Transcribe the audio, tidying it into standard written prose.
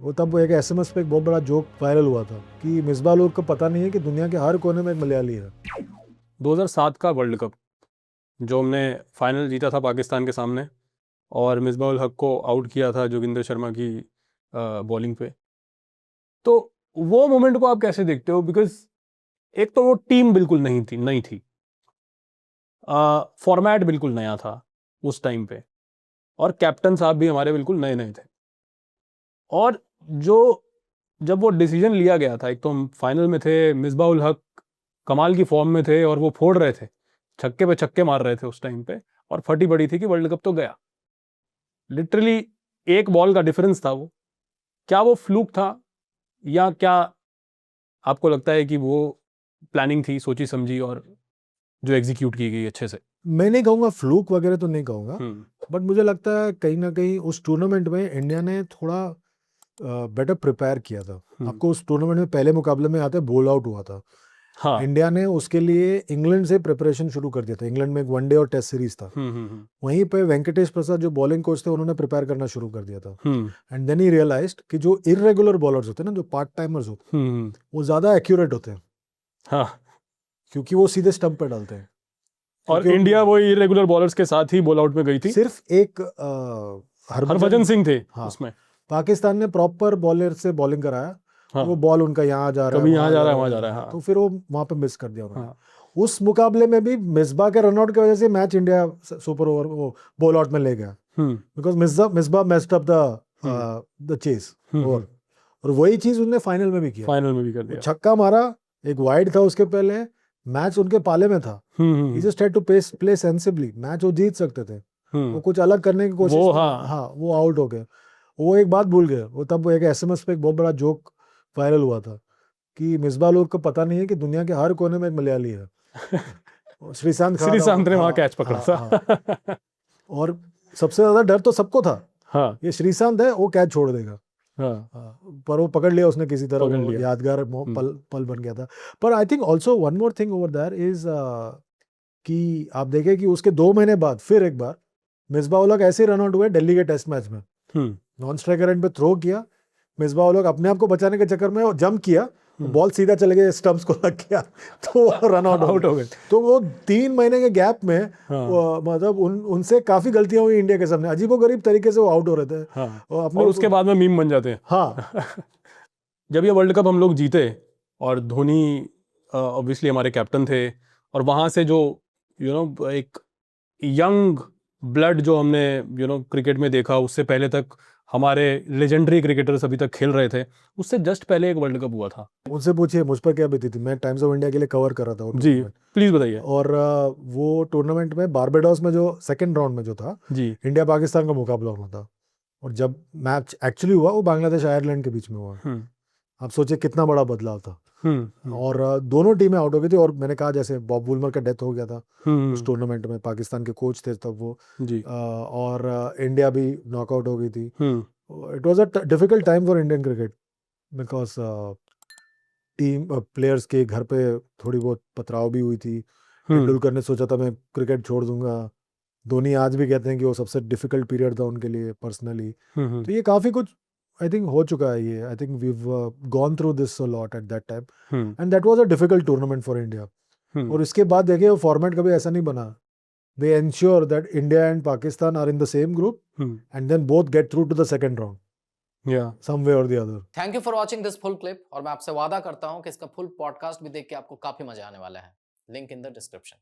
वो तब एक SMS पे एक बहुत बड़ा जोक वायरल हुआ था कि मिसबाह उल हक को पता नहीं है कि दुनिया के हर कोने में एक मलयाली है। 2007 का वर्ल्ड कप जो हमने फाइनल जीता था पाकिस्तान के सामने, और मिसबाह उल हक को आउट किया था जोगिंदर शर्मा की बॉलिंग पे। तो वो मोमेंट को आप कैसे देखते हो? बिकॉज एक तो वो टीम बिल्कुल नई थी, फॉर्मेट बिल्कुल नया था उस टाइम पे, और कैप्टन साहब भी हमारे बिल्कुल नए नए थे। और जो जब वो डिसीजन लिया गया था, एक तो हम फाइनल में थे, मिसबाह उल हक कमाल की फॉर्म में थे और वो फोड़ रहे थे, छक्के पे छक्के मार रहे थे उस टाइम पे, और फटी पड़ी थी कि वर्ल्ड कप तो गया। लिटरली एक बॉल का डिफरेंस था वो। क्या वो फ्लूक था, या क्या आपको लगता है कि वो प्लानिंग थी, सोची समझी, और जो एग्जीक्यूट की गई अच्छे से? मैं नहीं कहूँगा फ्लूक वगैरह तो नहीं कहूँगा, हम्म बट मुझे लगता है कहीं ना कहीं उस टूर्नामेंट में इंडिया ने थोड़ा बेटर प्रिपेयर किया था। आपको उस टूर्नामेंट में पहले मुकाबले में आते बोल आउट हुआ था। हाँ। इंडिया ने उसके लिए इंग्लैंड से प्रिपरेशन शुरू कर दिया था। इंग्लैंड में एक वनडे और टेस्ट सीरीज था। वहीं पे वेंकटेश प्रसाद जो बॉलिंग कोच थे, उन्होंने प्रिपेयर करना शुरू कर दिया था। एंड देन ही रियलाइज्ड कि जो इरेगुलर बॉलर्स होते हैं ना, जो पार्ट टाइमर्स होते हैं, वो ज्यादा एक्यूरेट होते हैं। हाँ। क्योंकि वो सीधे स्टंप पे डालते हैं। और क्योंकि इंडिया वो इरेगुलर बॉलर्स के साथ ही बॉल आउट में गई थी। सिर्फ एक हरभजन सिंह थे हाँ, उसमें। पाकिस्तान ने प्रॉपर बॉलर से बॉलिंग कराया। हाँ। वो बॉल उनका यहाँ जा रहा है, कभी यहाँ वहाँ जा रहा है, वहाँ जा रहा है। हाँ। तो फिर वो वहां पे मिस कर दिया उन्होंने। हाँ। उस मुकाबले में भी मिसबाह के रनआउट की वजह से मैच इंडिया सुपर ओवर वो बॉल आउट में ले गया, because Misbah messed up the chase over. और वही चीज उन्होंने फाइनल में भी किया। फाइनल में भी कर दिया। छक्का मारा, एक वाइड था उसके पहले, मैच उनके पाले में था। He just had to play sensibly, match वो जीत सकते थे। वो कुछ अलग करने की कोशिश वो, हाँ, वो आउट हो गए। वो एक बात भूल गए। वो तब एक SMS पे एक बहुत बड़ा जोक वायरल हुआ था कि मिसबाह उल हक को पता नहीं है कि दुनिया के हर कोने में एक मलयाली है। श्रीशांत श्रीशांत ने वहां कैच पकड़ा था। और सबसे ज्यादा डर तो सबको था। हाँ। ये श्रीशांत है, वो कैच छोड़ देगा। पर वो पकड़ लिया उसने किसी तरह। वो यादगार पल बन गया था। पर I think also one more thing over there is कि आप देखें कि उसके 2 महीने बाद फिर एक बार मिसबाह उल हक ऐसे रन आउट हुए दिल्ली के टेस्ट मैच में। नॉन स्ट्राइकर एंड पे थ्रो किया, मिसबाह उल हक अपने आप को बचाने के चक्कर में जंप किया, बॉल सीधा चले गया, स्टंप्स को लग गया, तो रन आउट हो गए। तो वो 3 महीने के गैप में मतलब उनसे काफी गलतियां हुई इंडिया के सामने। अजीबोगरीब तरीके से वो आउट हो रहे थे। और उसके बाद में मीम बन जाते हैं। हाँ। जब ये वर्ल्ड कप हम लोग जीते, और धोनी ऑब्वियसली हमारे कैप्टन थे, और वहां से जो एक यंग ब्लड जो हमने क्रिकेट में देखा, उससे पहले तक हमारे लेजेंडरी क्रिकेटर्स अभी तक खेल रहे थे, उससे जस्ट पहले एक वर्ल्ड कप हुआ था। मुझसे पूछिए मुझ पर क्या बीती थी। मैं टाइम्स ऑफ इंडिया के लिए कवर कर रहा था वो जी, प्लीज बताइए। और वो टूर्नामेंट में बारबाडोस में जो सेकंड राउंड में जो था जी, इंडिया पाकिस्तान का मुकाबला होना था। और जब मैच एक्चुअली हुआ, वो बांग्लादेश आयरलैंड के बीच में हुआ। आप सोचिए कितना बड़ा बदलाव था। और दोनों टीमें आउट हो गई थी। और मैंने कहा जैसे बॉब वुलमर का डेथ हो गया था उस टूर्नामेंट में, पाकिस्तान के कोच थे तब वो जी। और इंडिया भी नॉकआउट हो गई थी। It was a difficult time for Indian cricket, because team players के घर पे थोड़ी बहुत पथराव भी हुई थी। तेंदुलकर ने सोचा था मैं क्रिकेट छोड़ दूंगा। धोनी आज भी कहते हैं कि वो सबसे डिफिकल्ट पीरियड था उनके लिए पर्सनली। तो ये काफी कुछ आई थिंक हो चुका है। ये I think we gone through this a lot at that time, and that was a difficult tournament for India. और इसके बाद देखिए, वो फॉर्मेट कभी ऐसा नहीं बना। They ensure that India and Pakistan are in the same group, and then both get through to the second round some way or the other. Thank you for watching this full clip. और मैं आपसे वादा करता हूं कि इसका full podcast भी देख के आपको काफी मजा आने वाला है। Link in the description.